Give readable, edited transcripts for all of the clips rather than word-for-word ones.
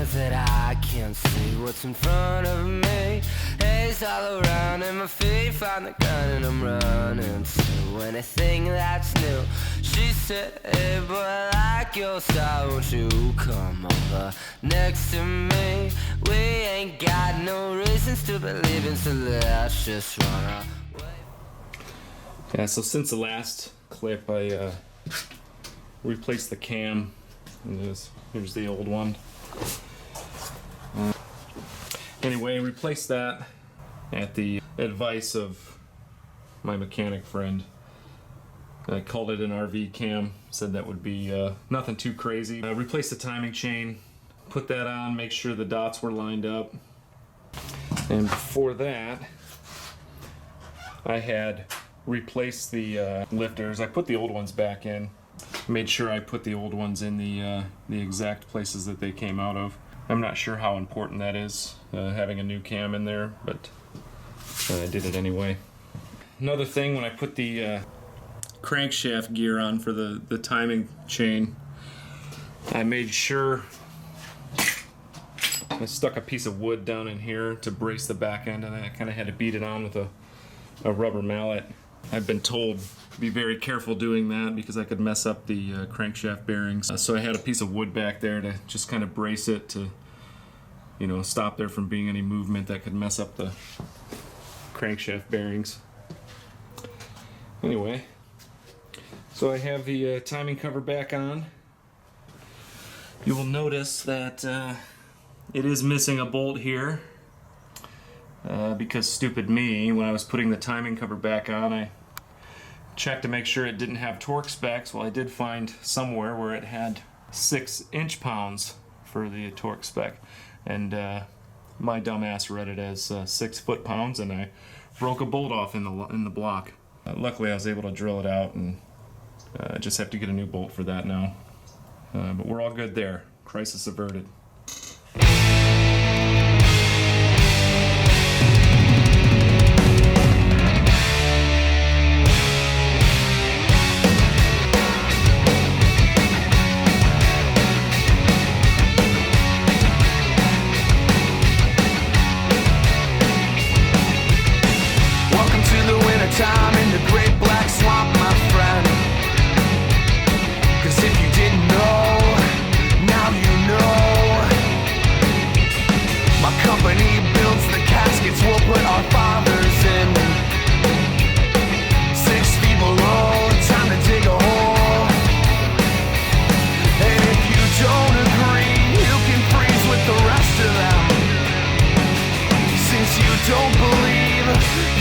eyes that I can't see what's in front of me. Haze all around and my feet find the ground and I'm running to anything that's new. She said, hey boy, I like your style, won't you come over next to me? We ain't got no reasons to believe in, so let's just run away. Yeah, so since the last clip I replaced the cam. Here's the old one. Anyway, replaced that at the advice of my mechanic friend. I called it an RV cam, said that would be nothing too crazy. Replaced the timing chain, put that on, make sure the dots were lined up. And before that, I had replaced the lifters. I put the old ones back in. Made sure I put the old ones in the exact places that they came out of. I'm not sure how important that is, having a new cam in there, but I did it anyway. Another thing, when I put the crankshaft gear on for the timing chain, I made sure I stuck a piece of wood down in here to brace the back end, and I kind of had to beat it on with a rubber mallet. I've been told to be very careful doing that because I could mess up the crankshaft bearings. So I had a piece of wood back there to just kind of brace it to, stop there from being any movement that could mess up the crankshaft bearings. Anyway, so I have the timing cover back on. You will notice that it is missing a bolt here. Because stupid me, when I was putting the timing cover back on, I checked to make sure it didn't have torque specs. Well, I did find somewhere where it had 6 inch-pounds for the torque spec, and my dumbass read it as 6 foot-pounds, and I broke a bolt off in the block. Luckily, I was able to drill it out, and I just have to get a new bolt for that now. But we're all good there. Crisis averted. Time in the great black swamp, my friend. 'Cause if you didn't know, now you know. My company builds the caskets we'll put our fathers in. 6 feet below, time to dig a hole. And if you don't agree, you can freeze with the rest of them. Since you don't believe,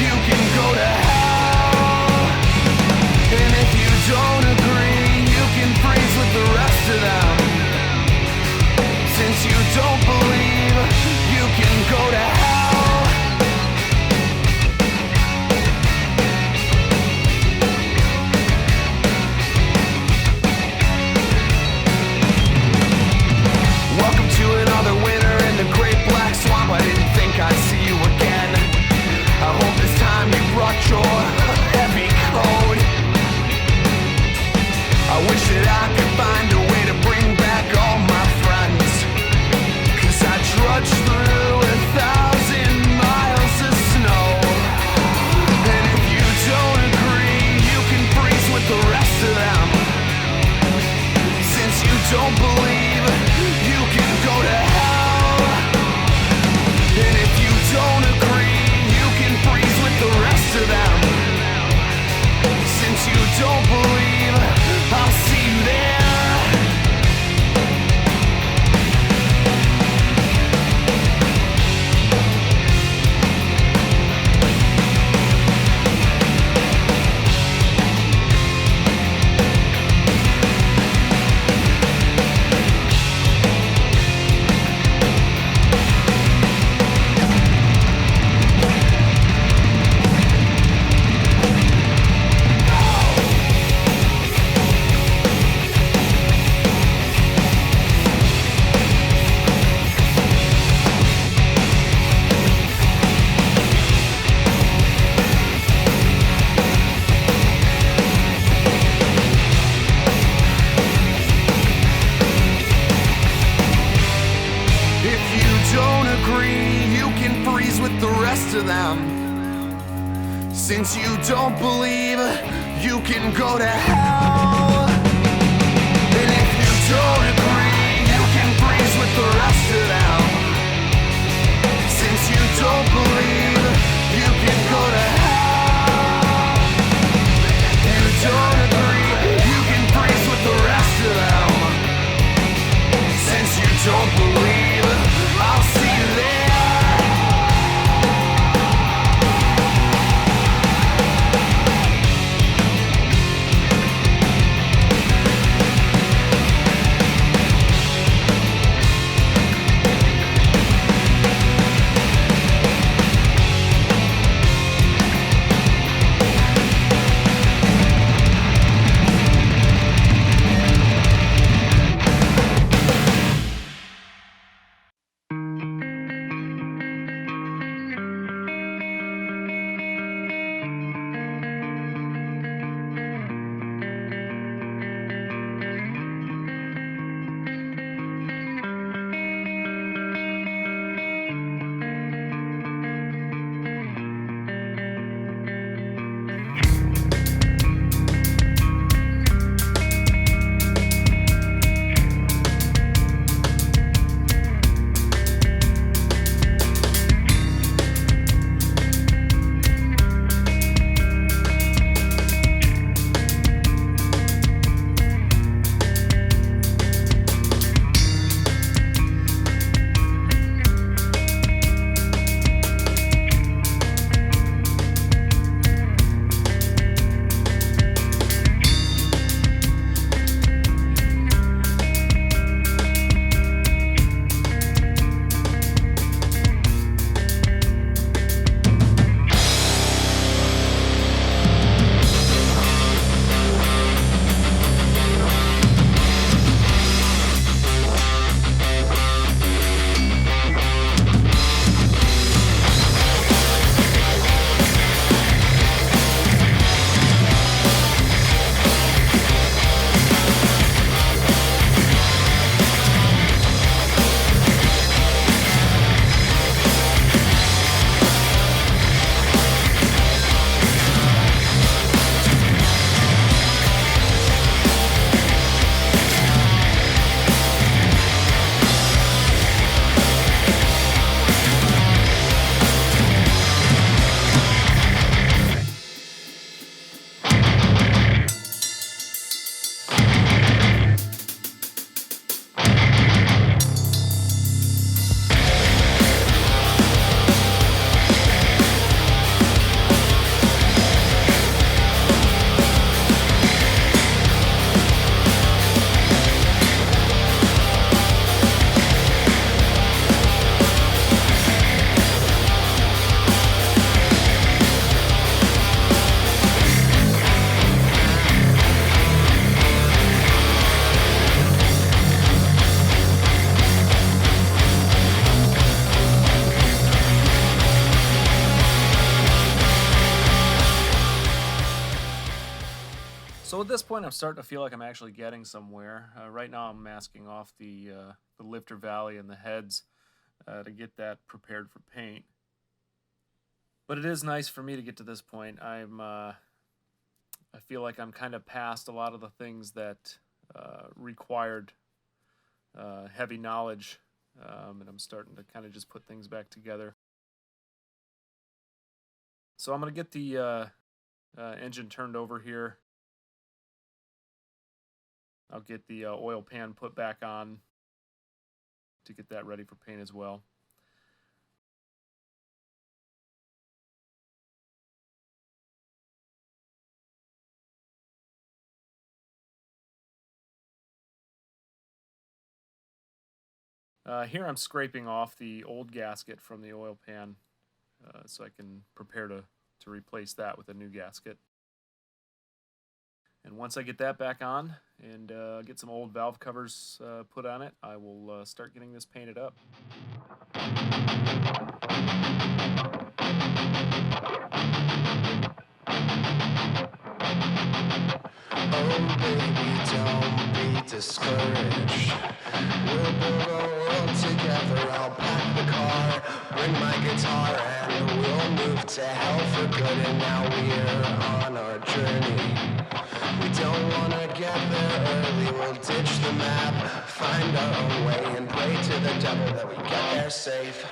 you can go to hell. And if you don't agree, you can freeze with the rest of them. Since you don't believe, you can go to hell. Welcome to another winter in the great black swamp. I didn't think I'd see you again. I hope this time you brought your heavy coat. I wish that I could find a way to bring back all my friends. 'Cause I trudged through 1,000 miles of snow. And if you don't agree, you can freeze with the rest of them. Since you don't believe, you can go to hell. And if you don't agree, you can freeze with the rest of them. Since you don't believe, I'll see you there. to them. Since you don't believe you can go to hell, and if you don't agree, you can freeze with the rest of them. Since you don't believe you can go to hell, you don't agree, you can freeze with the rest of them. Since you don't believe, I'll see you there. So at this point, I'm starting to feel like I'm actually getting somewhere. Right now, I'm masking off the lifter valley and the heads to get that prepared for paint. But it is nice for me to get to this point. I feel like I'm kind of past a lot of the things that required heavy knowledge, and I'm starting to kind of just put things back together. So I'm going to get the engine turned over here. I'll get the oil pan put back on to get that ready for paint as well. Here I'm scraping off the old gasket from the oil pan so I can prepare to replace that with a new gasket. And once I get that back on and get some old valve covers put on it, I will start getting this painted up. Oh baby, don't be discouraged. We'll build a world together. I'll pack the car. join my guitar and we'll move to hell for good. And now we're on our journey. We don't wanna get there early. We'll ditch the map, find our own way, and pray to the devil that we get there safe.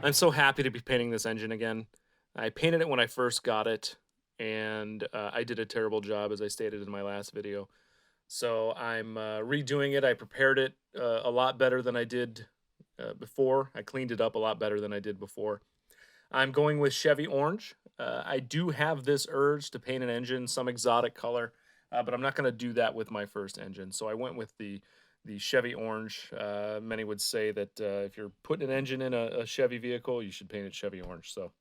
I'm so happy to be painting this engine again. I painted it when I first got it, and I did a terrible job, as I stated in my last video. So I'm redoing it. I prepared it a lot better than I did before. I cleaned it up a lot better than I did before. I'm going with Chevy Orange. I do have this urge to paint an engine some exotic color, but I'm not going to do that with my first engine. So I went with the Chevy Orange. Many would say that if you're putting an engine in a Chevy vehicle, you should paint it Chevy Orange. So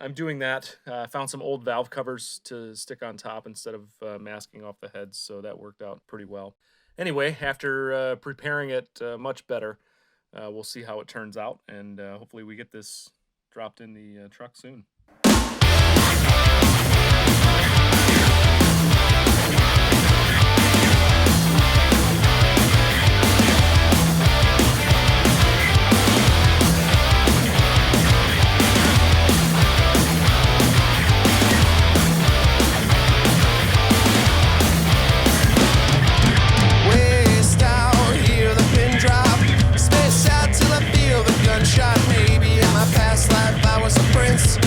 I'm doing that. I found some old valve covers to stick on top instead of masking off the heads, so that worked out pretty well. Anyway, after preparing it much better, we'll see how it turns out, and hopefully we get this dropped in the truck soon. Maybe in my past life I was a prince.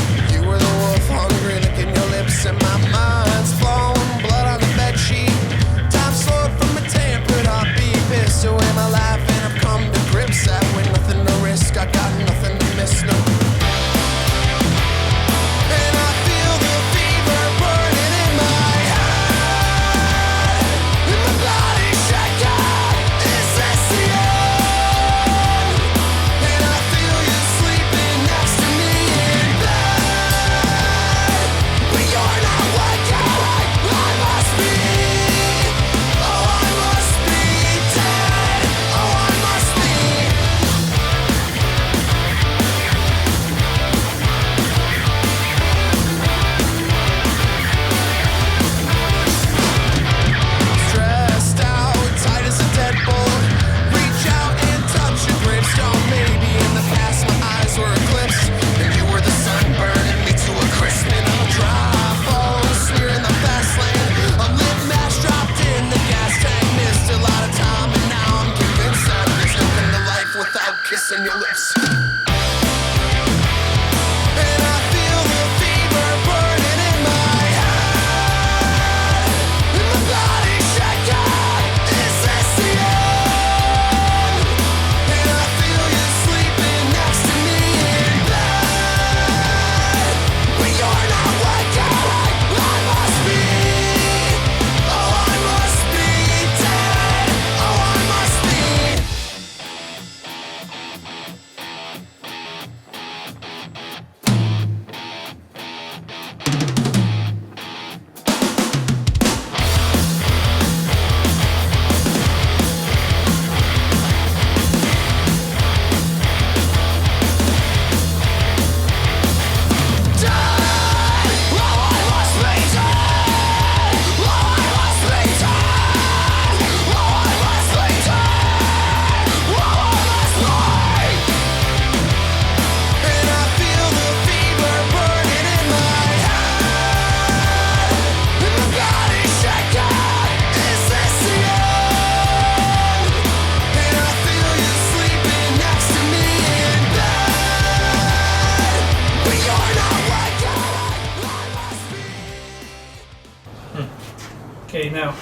Now,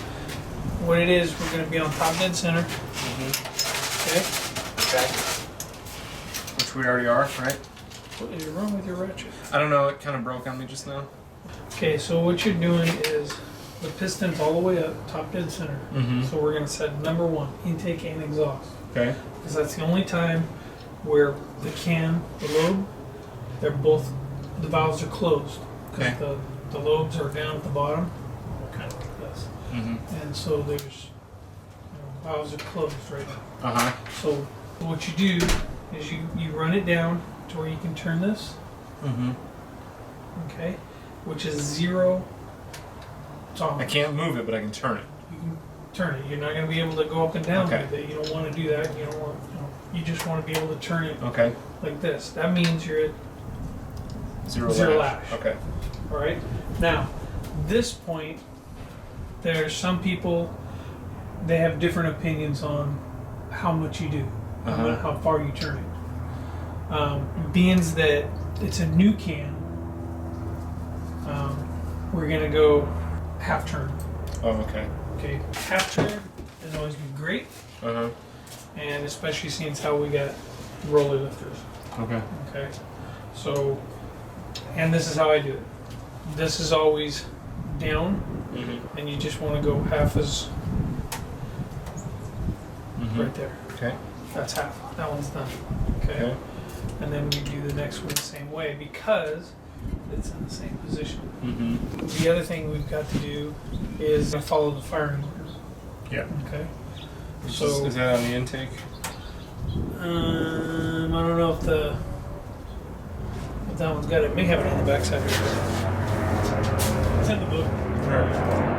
what it is, we're going to be on top dead center. Okay? Okay. Which we already are, right? What is wrong with your ratchet? I don't know, it kind of broke on me just now. Okay, so what you're doing is the piston's all the way up, top dead center. So we're going to set number 1, intake and exhaust. Okay. Because that's the only time where the lobe, they're both, the valves are closed. Because Okay. the lobes are down at the bottom, kind of like this. And so there's, valves are closed right now. Uh-huh. So what you do is you run it down to where you can turn this, okay, which is 0 tolerance. I can't move it, but I can turn it. You can turn it. You're not going to be able to go up and down Okay. with it. You don't want to do that. You don't want. You just want to be able to turn it Okay. like this. That means you're at Zero lash. Okay. all right. Now, this point, there's some people. They have different opinions on how much you do, how far you turn it. Being that it's a new can, we're gonna go half turn. Oh, okay. Okay, half turn has always been great, and especially since how we got roller lifters. Okay. Okay, so, and this is how I do it. This is always down, and you just want to go half as right there. Okay. That's half. That one's done. Okay. And then we do the next one the same way because it's in the same position. The other thing we've got to do is follow the firing orders. Yeah. Okay. So is that on the intake? I don't know if that one's got it. May have it on the backside. It's in the book. All right.